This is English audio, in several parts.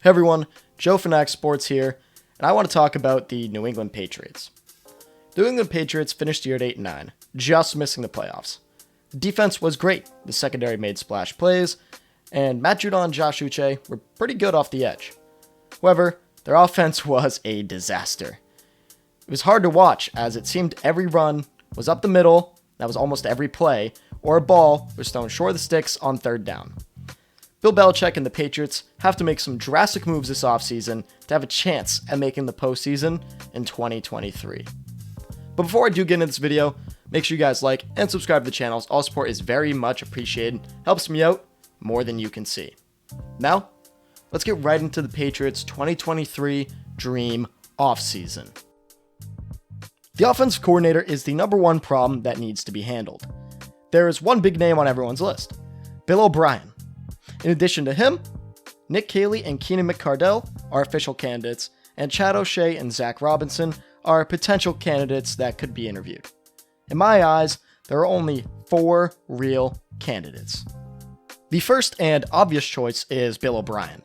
Hey everyone, Joe Fanatic Sports here, and I want to talk about the New England Patriots. The New England Patriots finished the year at 8-9, just missing the playoffs. The defense was great, the secondary made splash plays, and Matt Judon and Josh Uche were pretty good off the edge. However, their offense was a disaster. It was hard to watch, as it seemed every run was up the middle, that was almost every play, or a ball was thrown short of the sticks on third down. Bill Belichick and the Patriots have to make some drastic moves this offseason to have a chance at making the postseason in 2023. But before I do get into this video, make sure you guys like and subscribe to the channel. All support is very much appreciated. Helps me out more than you can see. Now, let's get right into the Patriots' 2023 dream offseason. The offensive coordinator is the number one problem that needs to be handled. There is one big name on everyone's list, Bill O'Brien. In addition to him, Nick Caley and Keenan McCardell are official candidates, and Shea and Zac Robinson are potential candidates that could be interviewed. In my eyes, there are only 4 real candidates. The first and obvious choice is Bill O'Brien.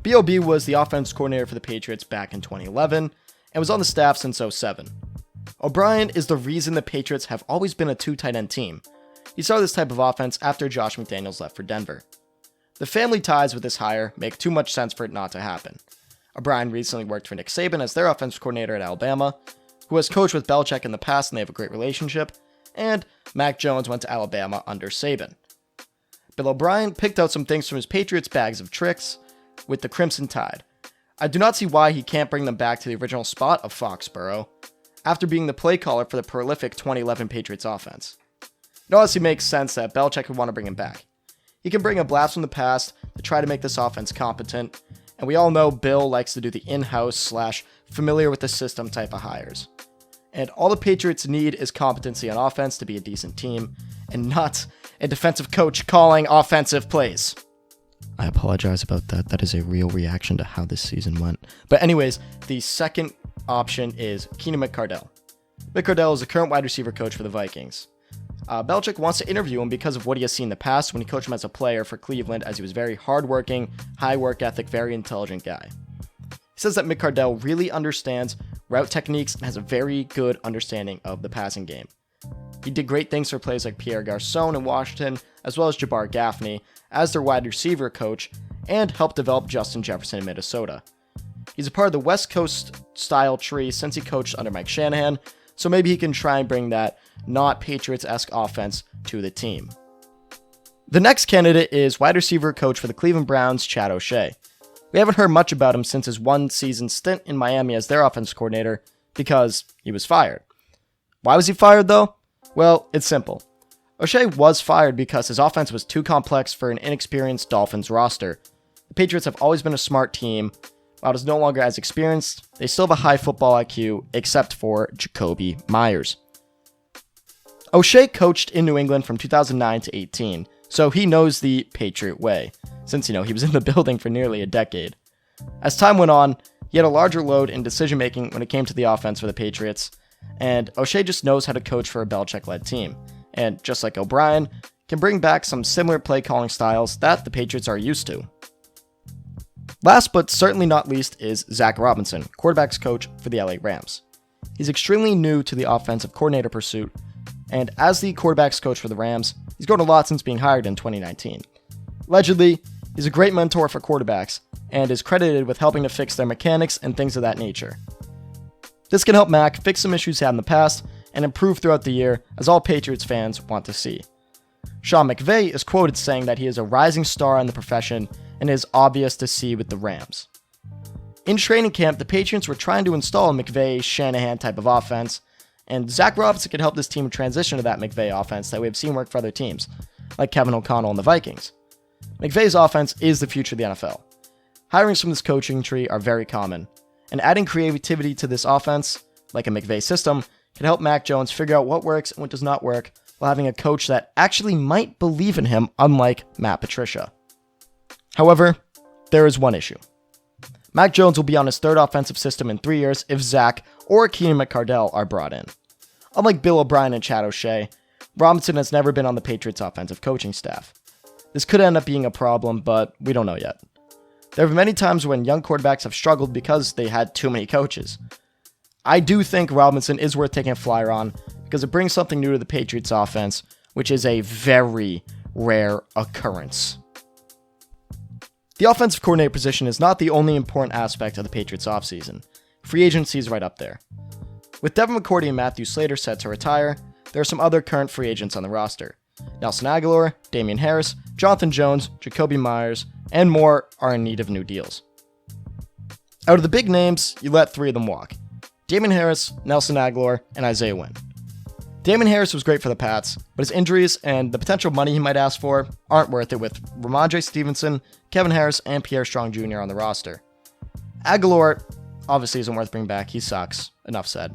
B.O.B. was the offense coordinator for the Patriots back in 2011 and was on the staff since 2007. O'Brien is the reason the Patriots have always been a 2 tight end team. He started this type of offense after Josh McDaniels left for Denver. The family ties with this hire make too much sense for it not to happen. O'Brien recently worked for Nick Saban as their offensive coordinator at Alabama, who has coached with Belichick in the past and they have a great relationship, and Mac Jones went to Alabama under Saban. Bill O'Brien picked out some things from his Patriots bags of tricks with the Crimson Tide. I do not see why he can't bring them back to the original spot of Foxborough, after being the play caller for the prolific 2011 Patriots offense. It honestly makes sense that Belichick would want to bring him back. He can bring a blast from the past to try to make this offense competent, and we all know Bill likes to do the in-house / familiar with the system type of hires. And all the Patriots need is competency on offense to be a decent team, and not a defensive coach calling offensive plays. I apologize about that. That is a real reaction to how this season went. But anyways, the second option is Keenan McCardell. McCardell is the current wide receiver coach for the Vikings. Belichick wants to interview him because of what he has seen in the past when he coached him as a player for Cleveland, as he was very hardworking, high work ethic, very intelligent guy. He says that McCardell really understands route techniques and has a very good understanding of the passing game. He did great things for players like Pierre Garçon in Washington, as well as Jabbar Gaffney as their wide receiver coach, and helped develop Justin Jefferson in Minnesota. He's a part of the West Coast style tree since he coached under Mike Shanahan, so maybe he can try and bring that not Patriots-esque offense to the team. The next candidate is wide receiver coach for the Cleveland Browns, Shea. We haven't heard much about him since his one-season stint in Miami as their offense coordinator because he was fired. Why was he fired though? Well, it's simple. O'Shea was fired because his offense was too complex for an inexperienced Dolphins roster. The Patriots have always been a smart team. While it is no longer as experienced, they still have a high football IQ, except for Jacoby Myers. O'Shea coached in New England from 2009 to 18, so he knows the Patriot way, since, he was in the building for nearly a decade. As time went on, he had a larger load in decision-making when it came to the offense for the Patriots, and O'Shea just knows how to coach for a Belichick-led team, and just like O'Brien, can bring back some similar play-calling styles that the Patriots are used to. Last but certainly not least is Zac Robinson, quarterbacks coach for the LA Rams. He's extremely new to the offensive coordinator pursuit, and as the quarterbacks coach for the Rams, he's grown a lot since being hired in 2019. Allegedly, he's a great mentor for quarterbacks, and is credited with helping to fix their mechanics and things of that nature. This can help Mac fix some issues he had in the past, and improve throughout the year, as all Patriots fans want to see. Sean McVay is quoted saying that he is a rising star in the profession, and is obvious to see with the Rams. In training camp, the Patriots were trying to install a McVay-Shanahan type of offense, and Zac Robinson could help this team transition to that McVay offense that we have seen work for other teams, like Kevin O'Connell and the Vikings. McVay's offense is the future of the NFL. Hirings from this coaching tree are very common, and adding creativity to this offense, like a McVay system, can help Mac Jones figure out what works and what does not work, while having a coach that actually might believe in him, unlike Matt Patricia. However, there is one issue. Mac Jones will be on his third offensive system in 3 years if Zac or Keenan McCardell are brought in. Unlike Bill O'Brien and Shea, Robinson has never been on the Patriots offensive coaching staff. This could end up being a problem, but we don't know yet. There have been many times when young quarterbacks have struggled because they had too many coaches. I do think Robinson is worth taking a flyer on because it brings something new to the Patriots offense, which is a very rare occurrence. The offensive coordinator position is not the only important aspect of the Patriots offseason. Free agency is right up there. With Devin McCourty and Matthew Slater set to retire, there are some other current free agents on the roster. Nelson Agholor, Damian Harris, Jonathan Jones, Jacoby Myers, and more are in need of new deals. Out of the big names, you let 3 of them walk. Damian Harris, Nelson Agholor, and Isaiah Wynn. Damian Harris was great for the Pats, but his injuries and the potential money he might ask for aren't worth it with Ramondre Stevenson, Kevin Harris, and Pierre Strong Jr. on the roster. Agholor obviously isn't worth bringing back, he sucks, enough said.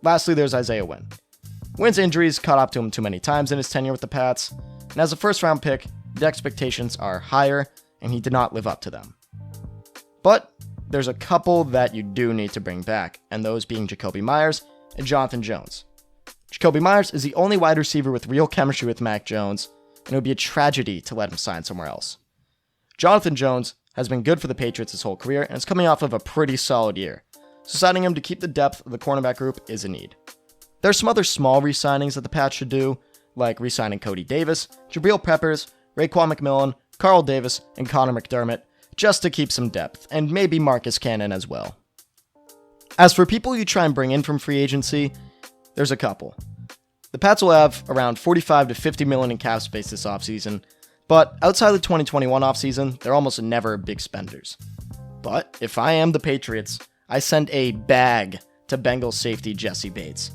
Lastly, there's Isaiah Wynn. Wynn's injuries caught up to him too many times in his tenure with the Pats, and as a first-round pick, the expectations are higher, and he did not live up to them. But there's a couple that you do need to bring back, and those being Jacoby Myers and Jonathan Jones. Jacoby Myers is the only wide receiver with real chemistry with Mac Jones, and it would be a tragedy to let him sign somewhere else. Jonathan Jones has been good for the Patriots his whole career, and is coming off of a pretty solid year, so signing him to keep the depth of the cornerback group is a need. There are some other small re-signings that the Pats should do, like re-signing Cody Davis, Jabril Peppers, Raekwon McMillan, Carl Davis, and Connor McDermott, just to keep some depth, and maybe Marcus Cannon as well. As for people you try and bring in from free agency, there's a couple. The Pats will have around $45 to $50 million in cap space this offseason, but outside the 2021 offseason, they're almost never big spenders. But if I am the Patriots, I send a bag to Bengals safety Jesse Bates.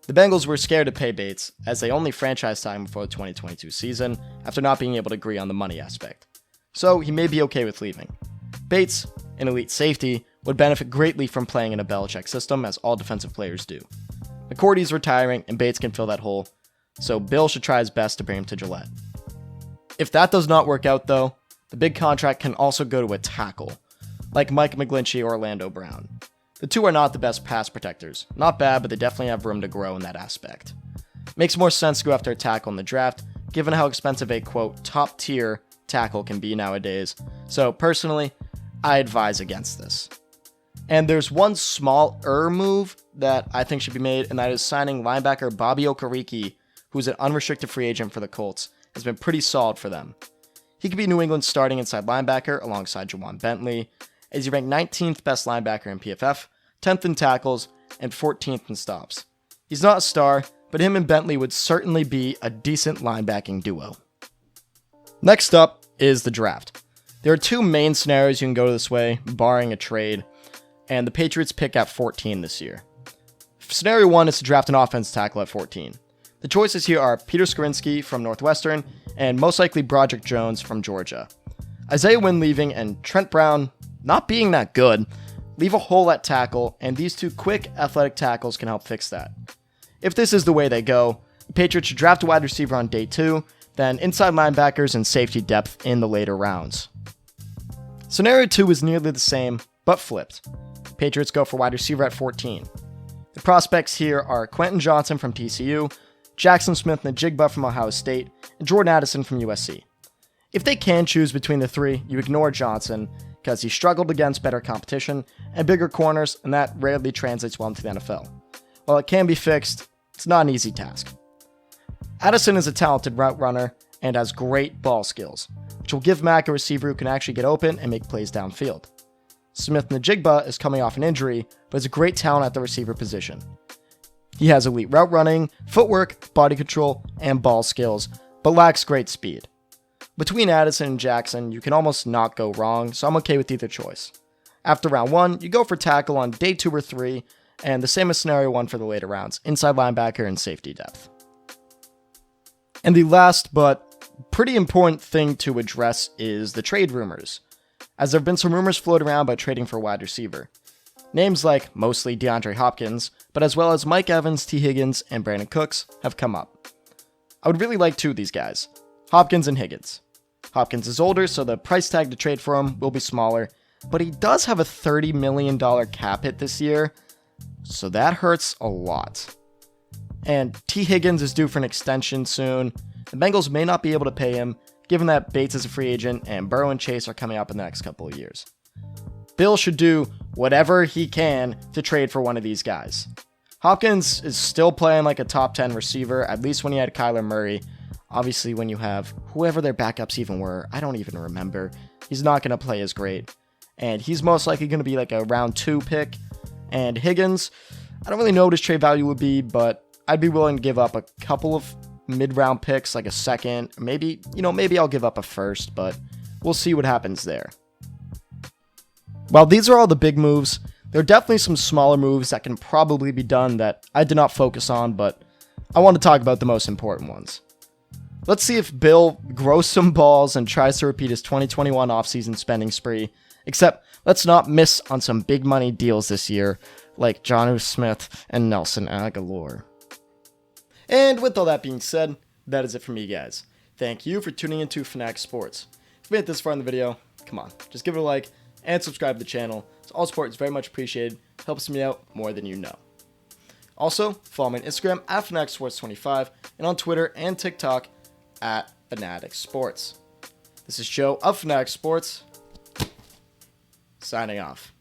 The Bengals were scared to pay Bates, as they only franchised him before the 2022 season, after not being able to agree on the money aspect. So he may be okay with leaving. Bates, an elite safety, would benefit greatly from playing in a Belichick system, as all defensive players do. McCourty's retiring, and Bates can fill that hole, so Bill should try his best to bring him to Gillette. If that does not work out, though, the big contract can also go to a tackle, like Mike McGlinchey or Orlando Brown. The two are not the best pass protectors. Not bad, but they definitely have room to grow in that aspect. Makes more sense to go after a tackle in the draft, given how expensive a, quote, top-tier tackle can be nowadays. So, personally, I advise against this. And there's one small move that I think should be made, and that is signing linebacker Bobby Okereke, who's an unrestricted free agent for the Colts, has been pretty solid for them. He could be New England's starting inside linebacker alongside Juwan Bentley, as he ranked 19th best linebacker in PFF, 10th in tackles, and 14th in stops. He's not a star, but him and Bentley would certainly be a decent linebacking duo. Next up is the draft. There are 2 main scenarios you can go this way, barring a trade, and the Patriots pick at 14 this year. Scenario 1 is to draft an offense tackle at 14. The choices here are Peter Skowronski from Northwestern, and most likely Broderick Jones from Georgia. Isaiah Wynn leaving and Trent Brown not being that good leave a hole at tackle, and these 2 quick, athletic tackles can help fix that. If this is the way they go, the Patriots should draft a wide receiver on day 2, then inside linebackers and safety depth in the later rounds. Scenario 2 is nearly the same, but flipped. Patriots go for wide receiver at 14. The prospects here are Quentin Johnson from TCU, Jackson Smith-Njigba from Ohio State, and Jordan Addison from USC. If they can choose between the 3, you ignore Johnson, because he struggled against better competition and bigger corners, and that rarely translates well into the NFL. While it can be fixed, it's not an easy task. Addison is a talented route runner and has great ball skills, which will give Mac a receiver who can actually get open and make plays downfield. Smith-Njigba is coming off an injury, but is a great talent at the receiver position. He has elite route running, footwork, body control, and ball skills, but lacks great speed. Between Addison and Jackson, you can almost not go wrong, so I'm okay with either choice. After round 1, you go for tackle on day 2 or 3, and the same as scenario 1 for the later rounds, inside linebacker and safety depth. And the last but pretty important thing to address is the trade rumors, as there have been some rumors floated around about trading for a wide receiver. Names like mostly DeAndre Hopkins, but as well as Mike Evans, T. Higgins, and Brandon Cooks have come up. I would really like 2 of these guys, Hopkins and Higgins. Hopkins is older, so the price tag to trade for him will be smaller, but he does have a $30 million cap hit this year, so that hurts a lot. And T. Higgins is due for an extension soon. The Bengals may not be able to pay him, given that Bates is a free agent and Burrow and Chase are coming up in the next couple of years. Bill should do whatever he can to trade for one of these guys. Hopkins is still playing like a top 10 receiver, at least when he had Kyler Murray. Obviously, when you have whoever their backups even were, I don't even remember. He's not going to play as great. And he's most likely going to be like a round 2 pick. And Higgins, I don't really know what his trade value would be, but I'd be willing to give up a couple of mid-round picks, like a second. Maybe I'll give up a first, but we'll see what happens there. While these are all the big moves, there are definitely some smaller moves that can probably be done that I did not focus on, but I want to talk about the most important ones. Let's see if Bill grows some balls and tries to repeat his 2021 offseason spending spree, except let's not miss on some big money deals this year, like Jonnu Smith and Nelson Aguilar. And with all that being said, that is it for me, guys. Thank you for tuning into Fanatic Sports. If you made it this far in the video, come on, just give it a like and subscribe to the channel. All support is very much appreciated. Helps me out more than you know. Also, follow me on Instagram at FanaticSports25 and on Twitter and TikTok at Fanatic Sports. This is Joe of Fanatic Sports, signing off.